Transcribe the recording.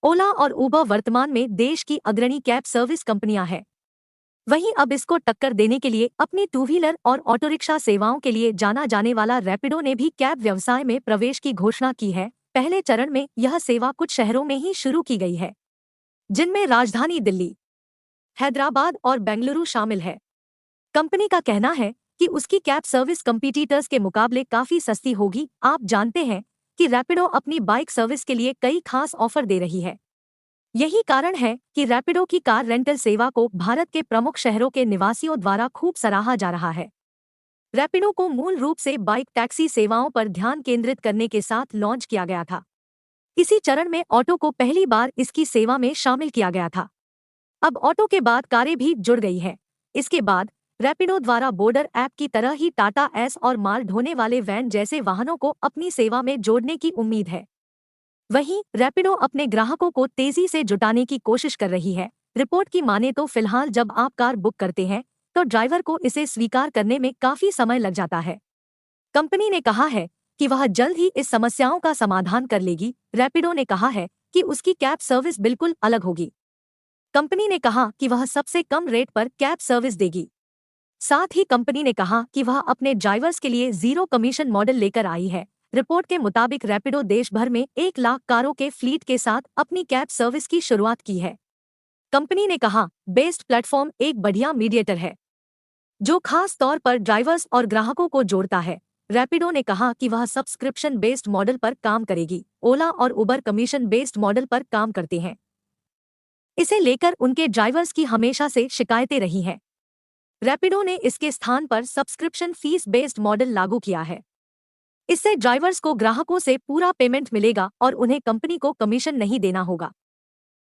ओला और उबर वर्तमान में देश की अग्रणी कैब सर्विस कंपनियां हैं। वहीं अब इसको टक्कर देने के लिए अपनी टू व्हीलर और ऑटो रिक्शा सेवाओं के लिए जाना जाने वाला रैपिडो ने भी कैब व्यवसाय में प्रवेश की घोषणा की है। पहले चरण में यह सेवा कुछ शहरों में ही शुरू की गई है, जिनमें राजधानी दिल्ली, हैदराबाद और बेंगलुरु शामिल है। कंपनी का कहना है कि उसकी कैब सर्विस कंपीटिटर्स के मुकाबले काफी सस्ती होगी। आप जानते हैं कि रैपिडो अपनी बाइक सर्विस के लिए कई खास ऑफर दे रही है। यही कारण है कि रैपिडो की कार रेंटल सेवा को भारत के प्रमुख शहरों के निवासियों द्वारा खूब सराहा जा रहा है। रैपिडो को मूल रूप से बाइक टैक्सी सेवाओं पर ध्यान केंद्रित करने के साथ लॉन्च किया गया था। इसी चरण में ऑटो को पहली बार इसकी सेवा में शामिल किया गया था। अब ऑटो के बाद कारें भी जुड़ गई हैं। इसके बाद रैपिडो द्वारा बॉर्डर ऐप की तरह ही टाटा एस और माल ढोने वाले वैन जैसे वाहनों को अपनी सेवा में जोड़ने की उम्मीद है। वहीं रैपिडो अपने ग्राहकों को तेजी से जुटाने की कोशिश कर रही है। रिपोर्ट की माने तो फिलहाल जब आप कार बुक करते हैं तो ड्राइवर को इसे स्वीकार करने में काफी समय लग जाता है। कंपनी ने कहा है कि वह जल्द ही इस समस्याओं का समाधान कर लेगी। रैपिडो ने कहा है कि उसकी कैब सर्विस बिल्कुल अलग होगी। कंपनी ने कहा कि वह सबसे कम रेट पर कैब सर्विस देगी। साथ ही कंपनी ने कहा कि वह अपने ड्राइवर्स के लिए जीरो कमीशन मॉडल लेकर आई है। रिपोर्ट के मुताबिक रैपिडो देश भर में 1 लाख कारों के फ्लीट के साथ अपनी कैब सर्विस की शुरुआत की है। कंपनी ने कहा, बेस्ड प्लेटफॉर्म एक बढ़िया मीडिएटर है जो खास तौर पर ड्राइवर्स और ग्राहकों को जोड़ता है। रैपिडो ने कहा कि वह सब्सक्रिप्शन बेस्ड मॉडल पर काम करेगी। ओला और उबर कमीशन बेस्ड मॉडल पर काम करते हैं। इसे लेकर उनके ड्राइवर्स की हमेशा से शिकायतें रही हैं। रैपिडो ने इसके स्थान पर सब्सक्रिप्शन फीस बेस्ड मॉडल लागू किया है। इससे ड्राइवर्स को ग्राहकों से पूरा पेमेंट मिलेगा और उन्हें कंपनी को कमीशन नहीं देना होगा।